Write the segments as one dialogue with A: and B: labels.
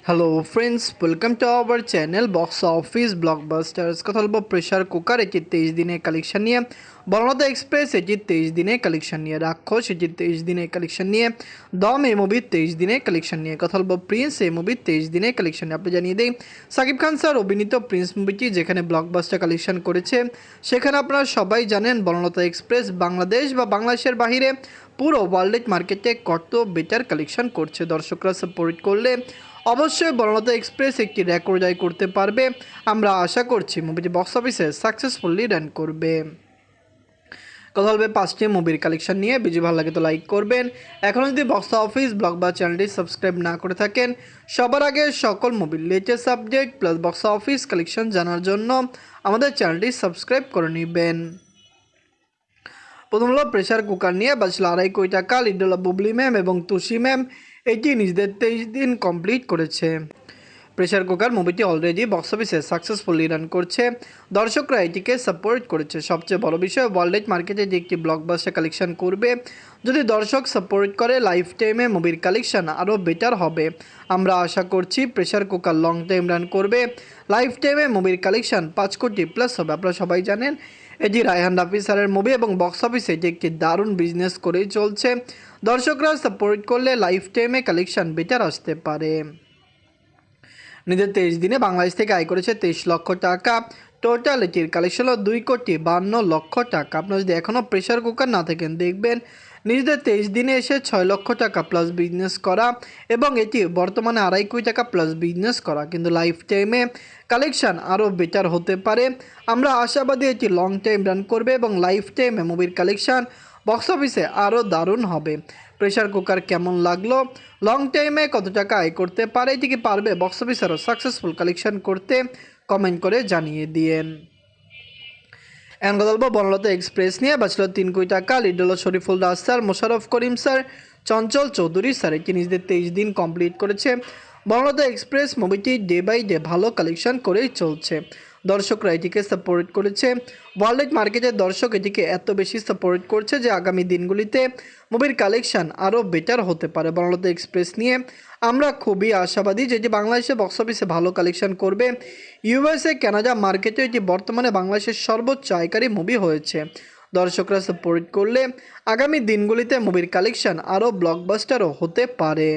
A: Hello friends, welcome to our channel box office blockbusters. কথা বলবো pressure cooker এটি 23 দিনের কালেকশন নিয়ে, বর্ণাঢ্য এক্সপ্রেস এটি 23 দিনের কালেকশন নিয়ে, রাক্ষস এটি 23 দিনের কালেকশন নিয়ে, দম এই মুভির 23 দিনের কালেকশন নিয়ে, কথা বলবো প্রিন্স এই মুভির 23 দিনের কালেকশন নিয়ে। আপনি জানিয়ে দিই, সাকিব খান স্যার অভিনীত প্রিন্স মুভিটি যেখানে ব্লকবাস্টার কালেকশন করেছে, সেখানে আপনারা সবাই জানেন বর্ণাঢ্য এক্সপ্রেস বাংলাদেশ বা বাংলাদেশের বাহিরে পুরো ওয়ার্ল্ড মার্কেটে কত বেটার কালেকশন করছে। দর্শকরা সাপোর্ট করলে অবশ্যই বর্ণাঢ্য এক্সপ্রেস একটি রেকর্ড জয় করতে পারবে। আমরা আশা করছি মুভিটি বক্স অফিসে সাকসেসফুলি রান করবে। কথা বলবে 5টি মুভির কালেকশন নিয়ে। ভিডিও ভালো লাগে তো লাইক করবেন। এখনও যদি বক্স অফিস ব্লগ বা চ্যানেলটি সাবস্ক্রাইব না করে থাকেন, সবার আগে সকল মুভির latest update plus box office collection জানার জন্য আমাদের চ্যানেলটি সাবস্ক্রাইব করে নেবেন। প্রথম হলো প্রেশার কুকার নিয়ে বাঁচল 2.5 কোটি টাকা। লিড হলো বুবলি ম্যাম এবং তুষি ম্যাম। এটি নিজেদের 23 দিন কমপ্লিট করেছে। প্রেশার কুকার মুভিটি অলরেডি বক্স অফিসে সাকসেসফুলি রান করছে। দর্শকরা এটিকে সাপোর্ট করেছে। সবচেয়ে বড় বিষয়, ওয়ার্ল্ড মার্কেটে যে একটি ব্লকবাস্টার কালেকশন করবে, যদি দর্শক সাপোর্ট করে লাইফ টাইমে মুভির কালেকশন আরও বেটার হবে। আমরা আশা করছি pressure cooker long time run করবে। লাইফ টাইমে মুভির কালেকশন 5 কোটি প্লাস হবে। আপনারা সবাই জানেন এটি রায়হান রাফি স্যারের মুভি এবং বক্স অফিসে এটি একটি দারুণ বিজনেস করেই চলছে। দর্শকরা সাপোর্ট করলে লাইফ টাইমে কালেকশন বেটার আসতে পারে। নিজের 23 দিনে বাংলাদেশ থেকে আয় করেছে 23 লক্ষ টাকা। টোটাল এটির কালেকশন হলো 2,52,00,000 টাকা। আপনারা যদি এখনও প্রেশার কুকার না থাকেন, দেখবেন নিজেদের 23 দিনে এসে 6 লক্ষ টাকা প্লাস বিজনেস করা এবং এটি বর্তমানে 2.5 কোটি টাকা প্লাস বিজনেস করা, কিন্তু লাইফ টাইমে কালেকশন আরও বেটার হতে পারে। আমরা আশাবাদী এটি লং টাইম রান করবে এবং লাইফ টাইমে মুভির কালেকশন বক্স অফিসে আরও দারুণ হবে। প্রেশার কুকার কেমন লাগলো, লং টাইমে কত টাকা আয় করতে পারে, এটিকে পারবে বক্স অফিসে আরও সাকসেসফুল কালেকশন করতে, কমেন্ট করে জানিয়ে দিয়েন। এখন কথা বলবো বর্ণাঢ্য এক্সপ্রেস নিয়ে। বাঁচল 3 কোটি টাকা। লিড হলো শরীফুল রাজ sir, Mosharraf Karim sir, Chanchal Chowdhury sir. এটি নিজেদের 23 দিন কমপ্লিট করেছে। বর্ণাঢ্য এক্সপ্রেস মুভিটি ডে বাই ডে ভালো কালেকশন করেই চলছে। দর্শকরা এটিকে সাপোর্ট করেছে। ওয়ার্ল্ড মার্কেটের দর্শক এটিকে এত বেশি সাপোর্ট করছে যে আগামী দিনগুলিতে মুভির কালেকশন আরও বেটার হতে পারে। বর্ণাঢ্য এক্সপ্রেস নিয়ে আমরা খুবই আশাবাদী যে এটি বাংলাদেশে বক্স অফিসে ভালো কালেকশন করবে। ইউএসএ, কানাডা মার্কেটে এটি বর্তমানে বাংলাদেশের সর্বোচ্চ আয়কারী মুভি হয়েছে। দর্শকরা সাপোর্ট করলে আগামী দিনগুলিতে মুভির কালেকশন আরও ব্লকবাস্টারও হতে পারে।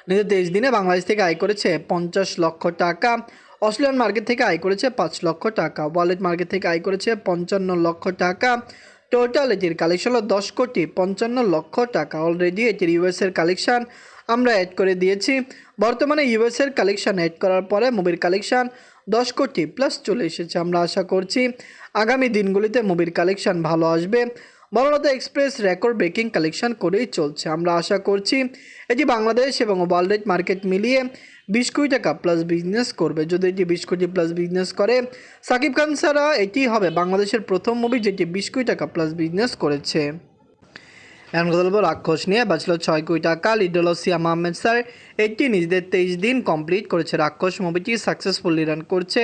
A: নিজের 23 দিনে বাংলাদেশ থেকে আয় করেছে 50 লক্ষ টাকা। অস্ট্রেলিয়ান মার্কেট থেকে আয় করেছে 5 লক্ষ টাকা। ওয়ালেট মার্কেট থেকে আয় করেছে 55 লক্ষ টাকা। টোটাল এটির কালেকশন হলো 10,55,00,000 টাকা। অলরেডি এটির ইউএসের কালেকশন আমরা অ্যাড করে দিয়েছি। বর্তমানে ইউএসের কালেকশন অ্যাড করার পরে মুভির কালেকশন 10 কোটি প্লাস চলে এসেছে। আমরা আশা করছি আগামী দিনগুলিতে মুভির কালেকশন ভালো আসবে। বর্ণাঢ্য এক্সপ্রেস রেকর্ড ব্রেকিং কালেকশন করেই চলছে। আমরা আশা করছি এটি বাংলাদেশ এবং ওয়ার্ল্ড মার্কেট মিলিয়ে 20 কোটি টাকা প্লাস বিজনেস করবে। যদি এটি 20 কোটি প্লাস বিজনেস করে, সাকিব খান ছাড়া এটি হবে বাংলাদেশের প্রথম মুভি যেটি 20 কোটি টাকা প্লাস বিজনেস করেছে। এখন কথা বলবো রাক্ষস নিয়ে। বাঁচল 6 কোটি টাকা। লিড হলো সিয়াম আহমেদ স্যার। এটি নিজেদের 23 দিন কমপ্লিট করেছে। রাক্ষস মুভিটি সাকসেসফুলি রান করছে।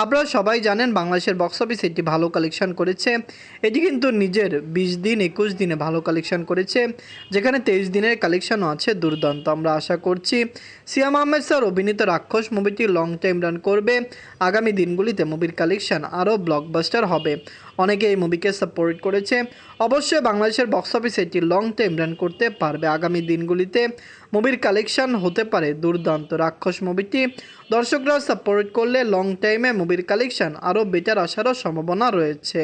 A: আপনারা সবাই জানেন বাংলাদেশের বক্স অফিসে এটি ভালো কালেকশন করেছে। এটি কিন্তু নিজের 20 দিন 21 দিনে ভালো কালেকশন করেছে, যেখানে 23 দিনের কালেকশনও আছে দুর্দান্ত। আমরা আশা করছি সিয়াম আহমেদ স্যার অভিনীত রাক্ষস মুভিটি লং টাইম রান করবে। আগামী দিনগুলিতে মুভির কালেকশন আরও ব্লকবাস্টার হবে। অনেকে এই মুভিকে সাপোর্ট করেছে। অবশ্যই বাংলাদেশের বক্স অফিসে এটি লং টাইম রান করতে পারবে। আগামী দিনগুলিতে মুভির কালেকশন হতে পারে দুর্দান্ত। রাক্ষস মুভিটি দর্শকরা সাপোর্ট করলে লং টাইমে মুভির কালেকশন আরও বেটার আসারও সম্ভাবনা রয়েছে।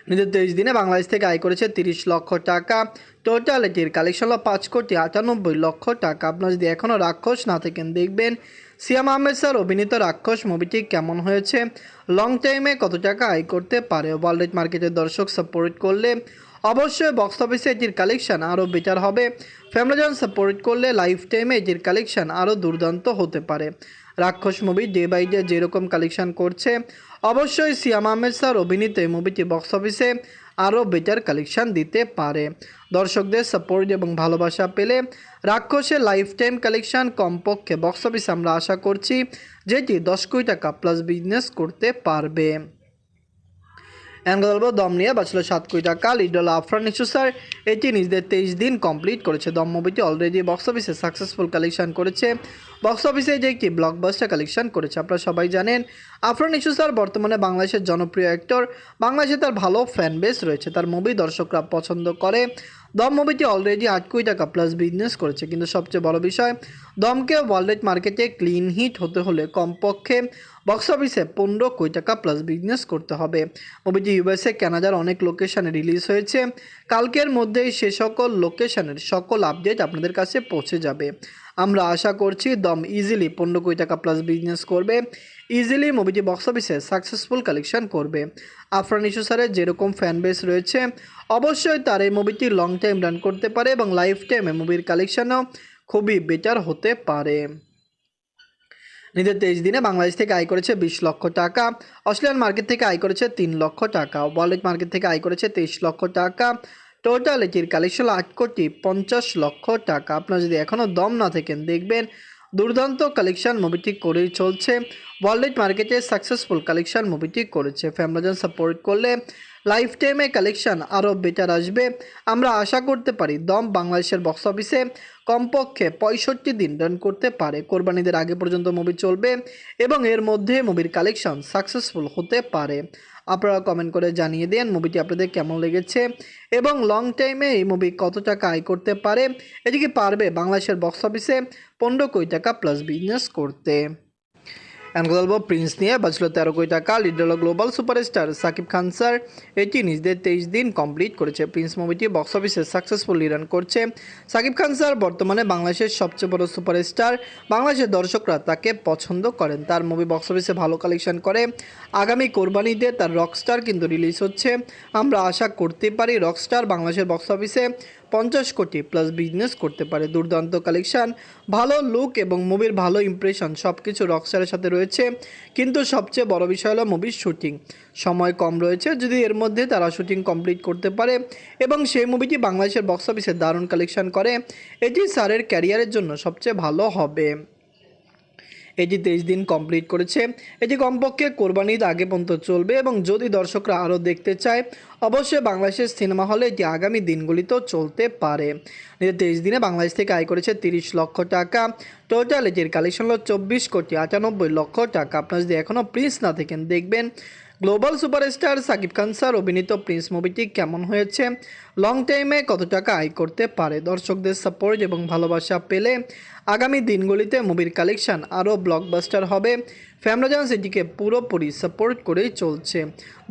A: নিজের 23 দিনে বাংলাদেশ থেকে আয় করেছে 30 লক্ষ টাকা। টোটাল এটির কালেকশন হলো 5,98,00,000 টাকা। আপনারা যদি এখনও রাক্ষস না থাকেন, দেখবেন সিয়াম আহমেদ স্যার অভিনীত রাক্ষস মুভিটি কেমন হয়েছে, লং টাইমে কত টাকা আয় করতে পারে। ওয়ার্ল্ড মার্কেটের দর্শক সাপোর্ট করলে অবশ্যই বক্স অফিসে এটির কালেকশন আরও বেটার হবে। ফ্যামিলিজন সাপোর্ট করলে লাইফ টাইমে এটির কালেকশন আরও দুর্দান্ত হতে পারে। রাক্ষস মুভি ডে বাই ডে যেরকম কালেকশন করছে, অবশ্যই সিয়াম আহমেদ স্যার অভিনীত এই মুভিটি বক্স অফিসে আরও বেটার কালেকশন দিতে পারে। দর্শকদের সাপোর্ট এবং ভালোবাসা পেলে রাক্ষসের লাইফ টাইম কালেকশন কমপক্ষে বক্স অফিসে আমরা আশা করছি যেটি 10 কোটি টাকা প্লাস বিজনেস করতে পারবে। এখন কথা বলবো দম নিয়ে। বাঁচল 7 কোটি টাকা। লিড হলো আফরান নিশু স্যার। এটি নিজেদের 23 দিন কমপ্লিট করেছে। দম মুভিটি অলরেডি বক্স অফিসে সাকসেসফুল কালেকশন করেছে। বক্স অফিসে যে একটি ব্লকবাস্টার কালেকশন করেছে। আপনারা সবাই জানেন আফরান নিশু স্যার বর্তমানে বাংলাদেশের জনপ্রিয় অ্যাক্টর। বাংলাদেশে তার ভালো ফ্যান বেস রয়েছে, তার মুভি দর্শকরা পছন্দ করে। দম মুভিটি অলরেডি 8 কোটি টাকা প্লাস বিজনেস করেছে, কিন্তু সবচেয়ে বড় বিষয় দমকে ওয়ার্ল্ড মার্কেটে ক্লিন হিট হতে হলে কমপক্ষে বক্স অফিসে 15 কোটি টাকা প্লাস বিজনেস করতে হবে। মুভিটি ইউএসএ, কানাডার অনেক লোকেশনে রিলিজ হয়েছে। কালকের মধ্যেই সে সকল লোকেশনের সকল আপডেট আপনাদের কাছে পৌঁছে যাবে। আমরা আশা করছি দম ইজিলি 15 কোটি টাকা প্লাস বিজনেস করবে। ইজিলি মুভিটি বক্স অফিসে সাকসেসফুল কালেকশন করবে। আফরান নিশু স্যারের যেরকম ফ্যান বেস রয়েছে, অবশ্যই তার এই মুভিটি লং টাইম রান করতে পারে এবং লাইফ টাইমে মুভির কালেকশনও খুবই বেটার হতে পারে। নিজের 23 দিনে বাংলাদেশ থেকে আয় করেছে 20 লক্ষ টাকা। অস্ট্রেলিয়ান মার্কেট থেকে আয় করেছে 3 লক্ষ টাকা। ওয়ার্ল্ড মার্কেট থেকে আয় করেছে 23 লক্ষ টাকা। টোটাল এটির কালেকশন 8 কোটি 50 লক্ষ টাকা। আপনারা যদি এখনও দম না থাকেন, দেখবেন দুর্দান্ত কালেকশন মুভিটি করেই চলছে। ওয়ার্ল্ড মার্কেটে সাকসেসফুল কালেকশন মুভিটি করেছে। ফ্যামিলিজন সাপোর্ট করলে লাইফ টাইমে কালেকশন আরও বেটার আসবে। আমরা আশা করতে পারি দম বাংলাদেশের বক্স অফিসে কমপক্ষে 65 দিন রান করতে পারে। কোরবানিদের আগে পর্যন্ত মুভি চলবে এবং এর মধ্যে মুভির কালেকশন সাকসেসফুল হতে পারে। আপনারা কমেন্ট করে জানিয়ে দেন মুভিটি আপনাদের কেমন লেগেছে এবং লং টাইমে এই মুভি কত টাকা আয় করতে পারে। এদিকে পারবে বাংলাদেশের বক্স অফিসে 15 কোটি টাকা প্লাস বিজনেস করতে। এখন কথা বলবো প্রিন্স নিয়ে। বাঁচল 13 কোটি টাকা। লিড হলো global superstar Shakib Khan sir. এটি নিজেদের 23 দিন কমপ্লিট করেছে। প্রিন্স মুভিটি বক্স অফিসে সাকসেসফুলি রান করছে। সাকিব খান স্যার বর্তমানে বাংলাদেশের সবচেয়ে বড় সুপারস্টার। বাংলাদেশের দর্শকরা তাকে পছন্দ করেন, তার মুভি বক্স অফিসে ভালো কালেকশন করে। আগামী কোরবানিতে তার রকস্টার কিন্তু রিলিজ হচ্ছে। আমরা আশা করতে পারি রকস্টার বাংলাদেশের বক্স অফিসে 50 কোটি প্লাস বিজনেস করতে পারে। দুর্দান্ত কালেকশন, ভালো লুক এবং মুভির ভালো ইমপ্রেশন সব কিছু রকস্টারের সাথে রয়েছে। কিন্তু সবচেয়ে বড় বিষয় হলো মুভির শুটিং সময় কম রয়েছে। যদি এর মধ্যে তারা শুটিং কমপ্লিট করতে পারে এবং সেই মুভিটি বাংলাদেশের বক্স অফিসে দারুণ কালেকশন করে, এটি স্যারের ক্যারিয়ারের জন্য সবচেয়ে ভালো হবে। এটি 23 দিন কমপ্লিট করেছে। এটি কমপক্ষে কোরবানির আগে পর্যন্ত চলবে এবং যদি দর্শকরা আরও দেখতে চায়, অবশ্যই বাংলাদেশের সিনেমা হলে এটি আগামী দিনগুলিতেও চলতে পারে। 23 দিনে বাংলাদেশ থেকে আয় করেছে 30 লক্ষ টাকা। টোটাল এটির কালেকশন হলো 24 কোটি 98 লক্ষ টাকা। আপনারা যদি এখনও প্রিন্স না থাকেন, দেখবেন global superstar Shakib Khan sir অভিনীত প্রিন্স মুভিটি কেমন হয়েছে, লং টাইমে কত টাকা আয় করতে পারে। দর্শকদের সাপোর্ট এবং ভালোবাসা পেলে আগামী দিনগুলিতে মুভির কালেকশন আরও ব্লকবাস্টার হবে। ফ্যামিলিজন এটিকে পুরোপুরি সাপোর্ট করেই চলছে।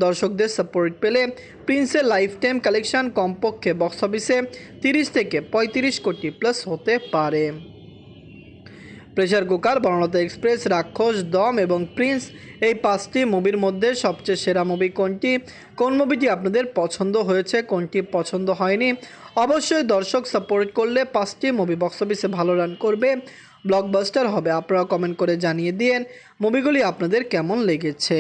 A: দর্শকদের সাপোর্ট পেলে প্রিন্সের লাইফ টাইম কালেকশন কমপক্ষে বক্স অফিসে 30 থেকে 35 কোটি প্লাস হতে পারে। প্রেসার কুকার, বনলতা এক্সপ্রেস, রাক্ষস, দম এবং প্রিন্স, এই 5টি মুভির মধ্যে সবচেয়ে সেরা মুভি কোনটি? কোন মুভিটি আপনাদের পছন্দ হয়েছে, কোনটি পছন্দ হয়নি? অবশ্যই দর্শক সাপোর্ট করলে 5টি মুভি বক্স অফিসে ভালো রান করবে, ব্লকবাস্টার হবে। আপনারা কমেন্ট করে জানিয়ে দিন মুভিগুলি আপনাদের কেমন লেগেছে।